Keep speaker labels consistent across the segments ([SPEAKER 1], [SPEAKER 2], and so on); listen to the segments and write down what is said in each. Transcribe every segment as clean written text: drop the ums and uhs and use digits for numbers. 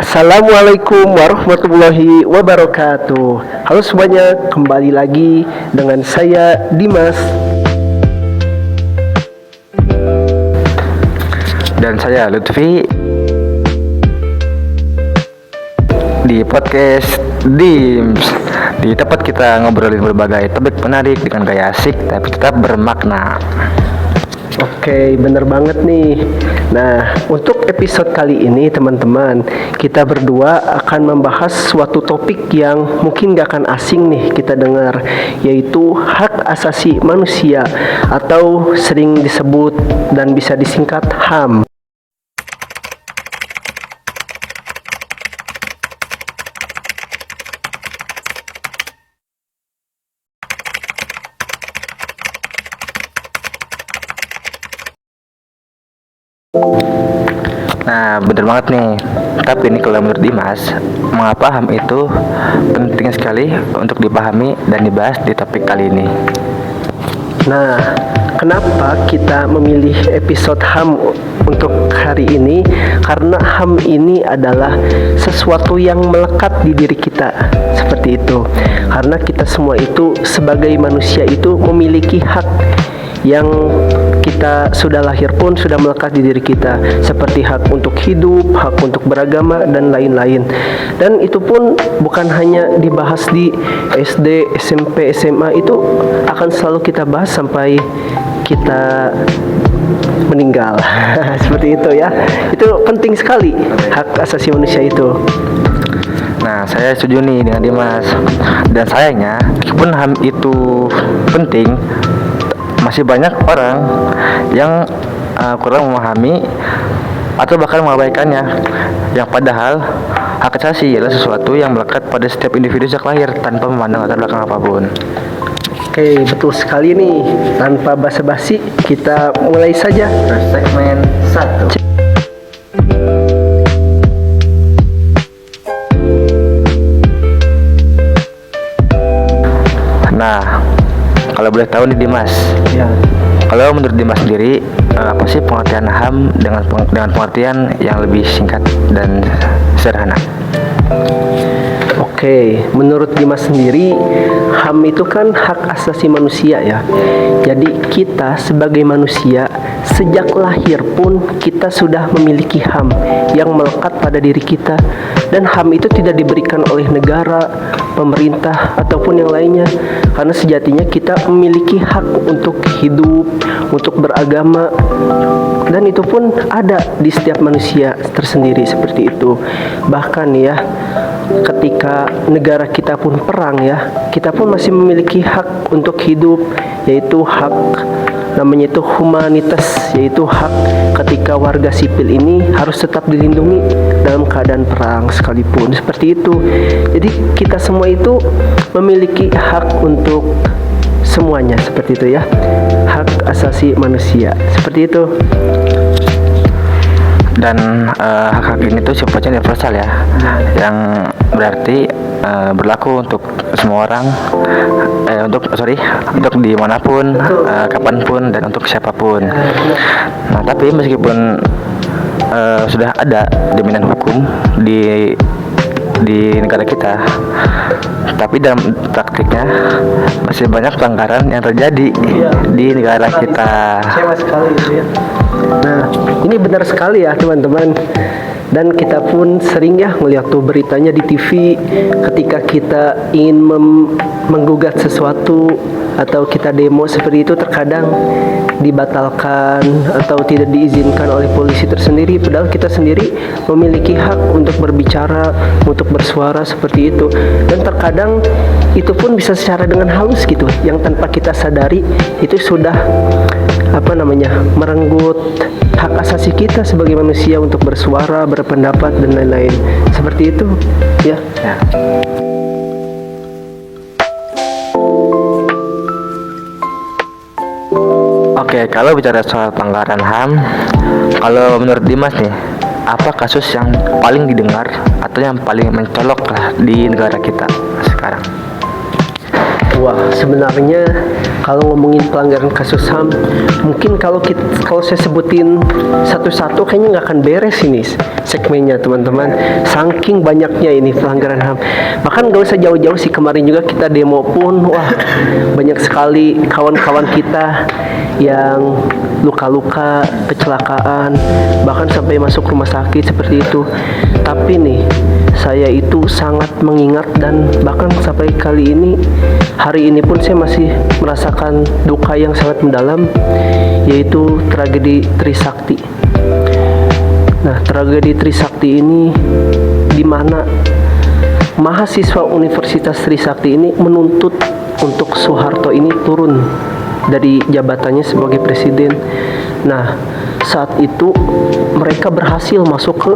[SPEAKER 1] Assalamualaikum warahmatullahi wabarakatuh. Halo semuanya, kembali lagi dengan saya Dimas
[SPEAKER 2] dan saya Lutfi di podcast Dims. Di tempat kita ngobrolin berbagai topik menarik dengan gaya asik tapi tetap bermakna.
[SPEAKER 1] Oke, bener banget nih. Nah, untuk episode kali ini teman-teman, kita berdua akan membahas suatu topik yang mungkin gak akan asing nih kita dengar, yaitu hak asasi manusia atau sering disebut dan bisa disingkat HAM.
[SPEAKER 2] Nah, bener banget nih. Tapi ini kalau menurut Dimas, mengapa HAM itu penting sekali untuk dipahami dan dibahas di topik kali ini?
[SPEAKER 1] Nah, kenapa kita memilih episode HAM untuk hari ini? Karena HAM ini adalah sesuatu yang melekat di diri kita, seperti itu. Karena kita semua itu sebagai manusia itu memiliki hak yang kita sudah lahir pun sudah melekat di diri kita, seperti hak untuk hidup, hak untuk beragama, dan lain-lain. Dan itu pun bukan hanya dibahas di SD, SMP, SMA, itu akan selalu kita bahas sampai kita meninggal. Seperti itu ya. Itu penting sekali hak asasi manusia itu.
[SPEAKER 2] Nah, saya setuju nih dengan Dimas. Dan sayangnya, meskipun HAM itu penting, masih banyak orang yang kurang memahami atau bahkan mengabaikannya. Yang padahal hak asasi adalah sesuatu yang melekat pada setiap individu sejak lahir tanpa memandang latar belakang apapun.
[SPEAKER 1] Oke, betul sekali nih. Tanpa basa-basi, kita mulai saja.
[SPEAKER 2] Segmen 1. Nah, kalau boleh tahu nih Dimas,
[SPEAKER 1] Ya.
[SPEAKER 2] kalau menurut Dimas sendiri, apa sih pengertian HAM dengan pengertian yang lebih singkat dan sederhana?
[SPEAKER 1] Oke, menurut Dimas sendiri, HAM itu kan hak asasi manusia ya. Jadi kita sebagai manusia sejak lahir pun kita sudah memiliki HAM yang melekat pada diri kita. Dan HAM itu tidak diberikan oleh negara, pemerintah, ataupun yang lainnya. Karena sejatinya kita memiliki hak untuk hidup, untuk beragama. Dan itu pun ada di setiap manusia tersendiri seperti itu. Bahkan ya, ketika negara kita pun perang ya, kita pun masih memiliki hak untuk hidup, yaitu hak namanya itu humanitas, yaitu hak ketika warga sipil ini harus tetap dilindungi dalam keadaan perang sekalipun, seperti itu. Jadi kita semua itu memiliki hak untuk semuanya, seperti itu ya, hak asasi manusia, seperti itu.
[SPEAKER 2] Dan hak-hak ini tuh sifatnya universal ya, yang berarti berlaku untuk semua orang, untuk dimanapun, kapanpun, dan untuk siapapun. Nah, tapi meskipun sudah ada jaminan hukum di negara kita, tapi dalam praktiknya masih banyak pelanggaran yang terjadi di negara kita.
[SPEAKER 1] Kecewa sekali itu ya. Nah, ini benar sekali ya teman-teman. Dan kita pun sering ya melihat tuh beritanya di TV ketika kita ingin menggugat sesuatu atau kita demo seperti itu, terkadang dibatalkan atau tidak diizinkan oleh polisi tersendiri, padahal kita sendiri memiliki hak untuk berbicara, untuk bersuara seperti itu. Dan terkadang itu pun bisa secara dengan halus gitu, yang tanpa kita sadari itu sudah merenggut hak asasi kita sebagai manusia untuk bersuara, berpendapat, dan lain-lain seperti itu ya.
[SPEAKER 2] Oke, kalau bicara soal pelanggaran HAM, kalau menurut Dimas nih, apa kasus yang paling didengar atau yang paling mencolok lah di negara kita sekarang?
[SPEAKER 1] Wah, sebenarnya kalau ngomongin pelanggaran kasus HAM, mungkin kalau saya sebutin satu-satu kayaknya nggak akan beres ini segmennya, teman-teman. Saking banyaknya ini pelanggaran HAM. Bahkan nggak usah jauh-jauh sih, kemarin juga kita demo pun, wah banyak sekali kawan-kawan kita yang luka-luka, kecelakaan, bahkan sampai masuk rumah sakit seperti itu. Tapi nih, saya itu sangat mengingat dan bahkan sampai hari ini pun saya masih merasakan duka yang sangat mendalam, yaitu tragedi Trisakti. Nah, tragedi Trisakti ini di mana mahasiswa Universitas Trisakti ini menuntut untuk Soeharto ini turun dari jabatannya sebagai presiden. Nah, saat itu mereka berhasil masuk ke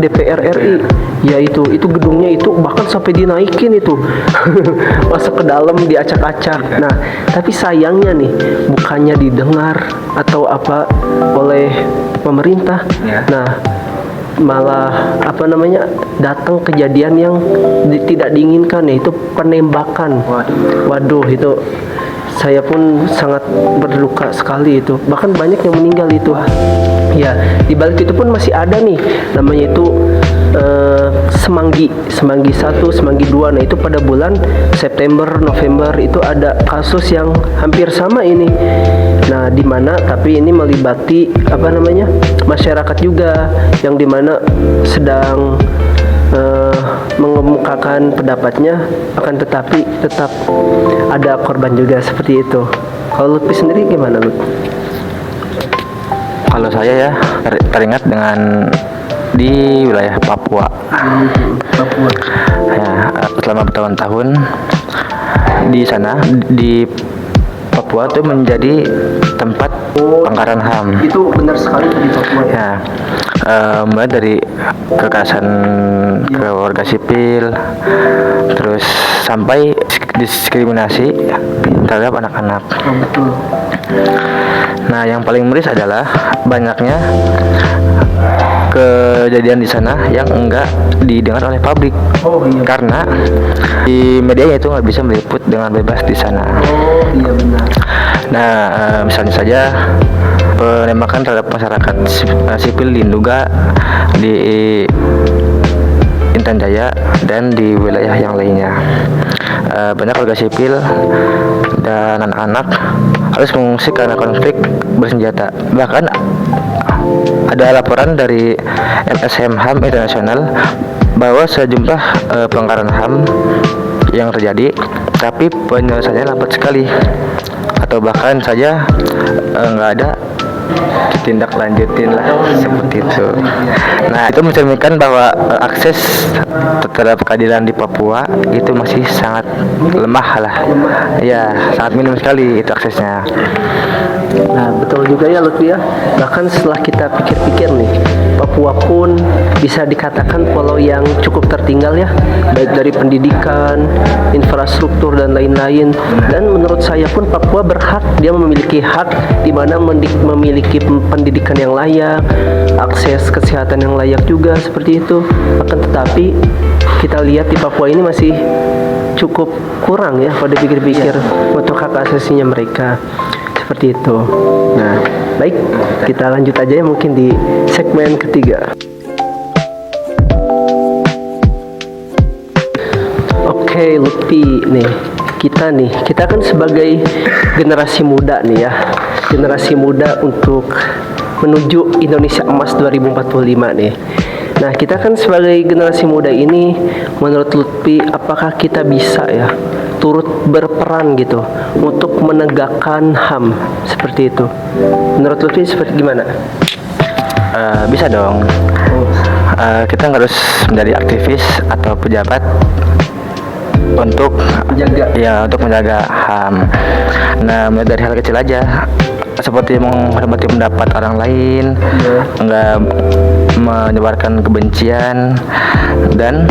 [SPEAKER 1] DPR RI. Ya itu gedungnya itu bahkan sampai dinaikin itu. Masuk ke dalam diacak-acak. Nah, tapi sayangnya nih, bukannya didengar atau apa oleh pemerintah. Nah, malah datang kejadian yang tidak diinginkan, yaitu penembakan. Waduh, itu saya pun sangat berduka sekali itu. Bahkan banyak yang meninggal itu. Ya, di balik itu pun masih ada nih namanya itu Semanggi 1, Semanggi 2. Nah, itu pada bulan September, November itu ada kasus yang hampir sama ini. Nah, di mana tapi ini melibati masyarakat juga, yang dimana sedang mengemukakan pendapatnya, akan tetapi tetap ada korban juga seperti itu. Kalau Lutfi sendiri gimana, Lut?
[SPEAKER 2] Kalau saya ya teringat dengan di wilayah Papua. Ya, selama bertahun-tahun di sana di Papua itu menjadi tempat pelanggaran HAM.
[SPEAKER 1] Itu benar sekali di Papua.
[SPEAKER 2] Ya, mulai dari kekerasan ke warga sipil, terus sampai diskriminasi terhadap anak-anak.
[SPEAKER 1] Betul.
[SPEAKER 2] Nah, yang paling miris adalah banyaknya kejadian di sana yang enggak didengar oleh publik. Karena di medianya itu nggak bisa meliput dengan bebas di sana.
[SPEAKER 1] Iya benar.
[SPEAKER 2] Nah, misalnya saja penembakan terhadap masyarakat sipil di Nduga, di Intan Jaya, dan di wilayah yang lainnya. Banyak warga sipil dan anak-anak harus mengungsi karena konflik bersenjata. Bahkan ada laporan dari LSM HAM Internasional bahwa sejumlah pelanggaran HAM yang terjadi, tapi penyelesaiannya lambat sekali, atau bahkan saja nggak ada ditindak lanjutin lah, seperti itu. Nah, itu mencerminkan bahwa akses terhadap keadilan di Papua itu masih sangat lemah lah. Ya, sangat minim sekali itu aksesnya.
[SPEAKER 1] Nah, betul juga ya Lutfi ya. Bahkan setelah kita pikir-pikir nih, Papua pun bisa dikatakan pulau yang cukup tertinggal ya, baik dari pendidikan, infrastruktur dan lain-lain. Dan menurut saya pun Papua berhak, dia memiliki hak di mana memiliki pendidikan yang layak, akses kesehatan yang layak juga seperti itu. Akan tetapi kita lihat di Papua ini masih cukup kurang ya pada pikir-pikir untuk hak asasinya mereka. Seperti itu. Nah, baik, kita lanjut aja ya mungkin di segmen ketiga. Oke, Lutfi nih, kita kan sebagai generasi muda nih ya, generasi muda untuk menuju Indonesia Emas 2045 nih. Nah, kita kan sebagai generasi muda ini, menurut Lutfi, apakah kita bisa ya turut berperan gitu untuk menegakkan HAM seperti itu? Menurut Lutfi seperti gimana?
[SPEAKER 2] Bisa dong. Kita nggak harus menjadi aktivis atau pejabat untuk menjaga HAM. Nah, mulai dari hal kecil aja, seperti menghormati pendapat orang lain, nggak menyebarkan kebencian, dan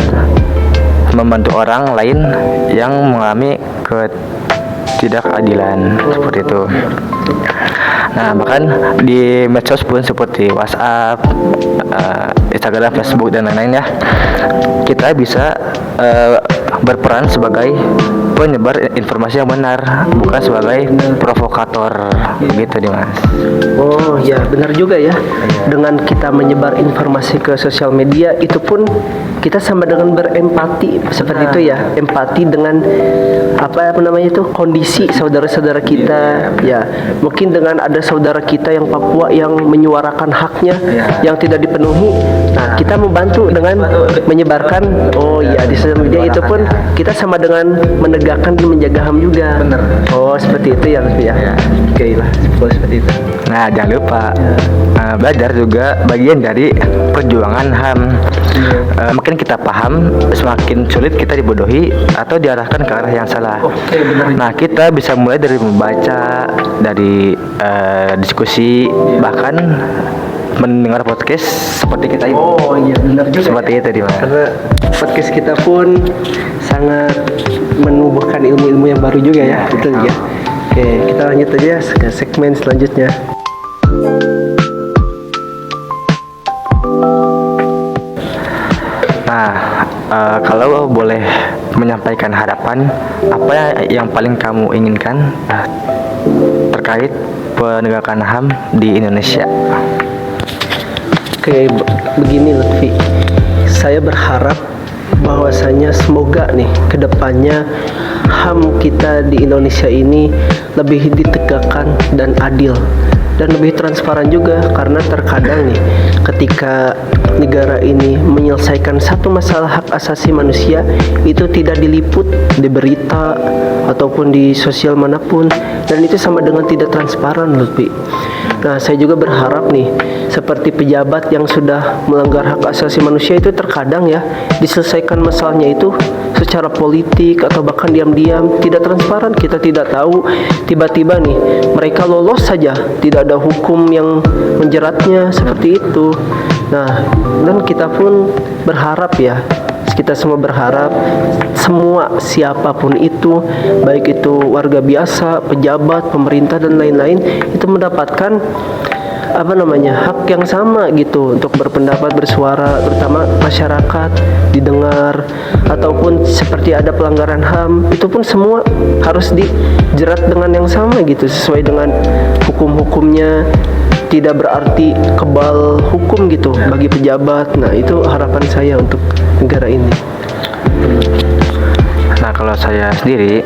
[SPEAKER 2] membantu orang lain yang mengalami ketidakadilan, seperti itu. Nah, bahkan di medsos pun seperti WhatsApp, Instagram, Facebook, dan lain-lain ya, kita bisa berperan sebagai penyebar informasi yang benar, bukan sebagai provokator gitu Dimas.
[SPEAKER 1] Oh ya, benar juga ya. Dengan kita menyebar informasi ke sosial media, itu pun kita sama dengan berempati seperti itu ya. Empati dengan apa namanya itu, kondisi saudara-saudara kita. Ya, mungkin dengan ada saudara kita yang Papua yang menyuarakan haknya yang tidak dipenuhi. Nah, kita membantu dengan menyebarkan. Oh iya, di sosial media itu pun kita sama dengan menegakkan dan menjaga HAM juga.
[SPEAKER 2] Bener.
[SPEAKER 1] Oh, seperti itu ya, Lutfi ya. Oke lah, seperti itu.
[SPEAKER 2] Nah, jangan lupa belajar juga bagian dari perjuangan HAM. Makin kita paham, semakin sulit kita dibodohi atau diarahkan ke arah yang salah.
[SPEAKER 1] Oke, benar.
[SPEAKER 2] Nah, kita bisa mulai dari membaca, dari diskusi, bahkan mendengar podcast seperti kita ini.
[SPEAKER 1] Oh iya, benar juga.
[SPEAKER 2] Seperti itu Dimas.
[SPEAKER 1] Karena podcast kita pun sangat menumbuhkan ilmu-ilmu yang baru juga ya. Betul ya. Oke, kita lanjut aja ke segmen selanjutnya.
[SPEAKER 2] Nah, kalau boleh menyampaikan harapan, apa yang paling kamu inginkan terkait penegakan HAM di Indonesia?
[SPEAKER 1] Oke, begini Lutfi. Saya berharap bahwasanya semoga nih kedepannya HAM kita di Indonesia ini lebih ditegakkan dan adil dan lebih transparan juga, karena terkadang nih ketika negara ini menyelesaikan satu masalah hak asasi manusia itu tidak diliput di berita ataupun di sosial manapun, dan itu sama dengan tidak transparan, Lutfi. Nah, saya juga berharap nih seperti pejabat yang sudah melanggar hak asasi manusia itu terkadang ya diselesaikan masalahnya itu secara politik atau bahkan diam-diam, tidak transparan, kita tidak tahu, tiba-tiba nih mereka lolos saja, tidak ada hukum yang menjeratnya seperti itu. Nah, dan kita pun berharap ya, kita semua berharap semua siapapun itu, baik itu warga biasa, pejabat, pemerintah dan lain-lain, itu mendapatkan hak yang sama gitu untuk berpendapat, bersuara, terutama masyarakat didengar, ataupun seperti ada pelanggaran HAM itu pun semua harus dijerat dengan yang sama gitu, sesuai dengan hukum-hukumnya, tidak berarti kebal hukum gitu bagi pejabat. Nah, itu harapan saya untuk negara ini.
[SPEAKER 2] Nah, kalau saya sendiri,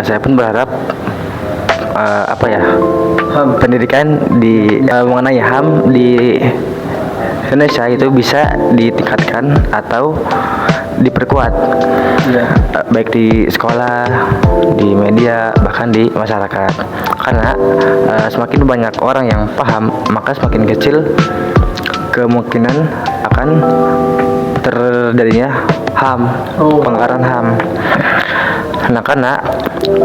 [SPEAKER 2] saya pun berharap
[SPEAKER 1] HAM.
[SPEAKER 2] pendidikan mengenai HAM di Indonesia itu bisa ditingkatkan atau diperkuat, baik di sekolah, di media, bahkan di masyarakat. Karena semakin banyak orang yang paham, maka semakin kecil kemungkinan akan terjadinya HAM, pelanggaran HAM. Nah, karena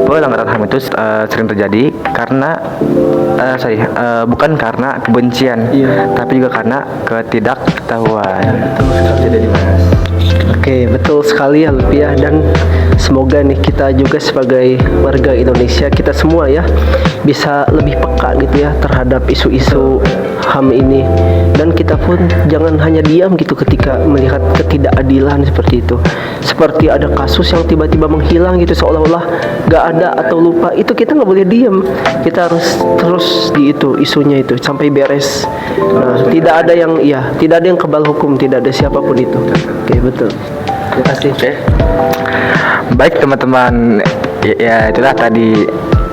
[SPEAKER 2] pelanggaran HAM itu sering terjadi karena bukan karena kebencian, tapi juga karena ketidaktahuan.
[SPEAKER 1] Jadi Mas. Oke, betul sekali ya Lutfi ya, dan semoga nih kita juga sebagai warga Indonesia, kita semua ya bisa lebih peka gitu ya terhadap isu-isu HAM ini, dan kita pun jangan hanya diam gitu ketika melihat ketidakadilan seperti itu. Seperti ada kasus yang tiba-tiba menghilang gitu seolah-olah gak ada atau lupa, itu kita nggak boleh diam, kita harus terus di itu isunya itu sampai beres. Nah, tidak ada yang kebal hukum, tidak ada siapapun itu. Oke, betul. Terima kasih.
[SPEAKER 2] Baik teman-teman, ya itulah tadi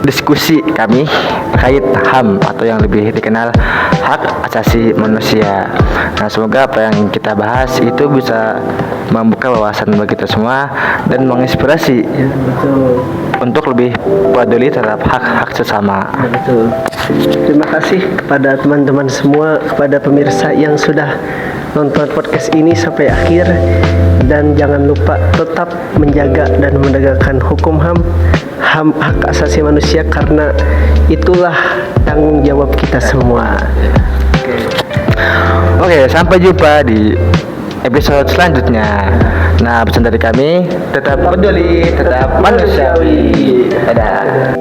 [SPEAKER 2] diskusi kami terkait HAM atau yang lebih dikenal hak asasi manusia. Nah, semoga apa yang kita bahas itu bisa membuka wawasan bagi kita semua dan menginspirasi untuk lebih peduli terhadap hak-hak sesama.
[SPEAKER 1] Betul. Terima kasih kepada teman-teman semua, kepada pemirsa yang sudah nonton podcast ini sampai akhir, dan jangan lupa tetap menjaga dan menegakkan hukum HAM, hak asasi manusia, karena itulah tanggung jawab kita semua.
[SPEAKER 2] Oke, sampai jumpa di episode selanjutnya. Nah, pesan dari kami, tetap peduli, tetap manusiawi. Dadah.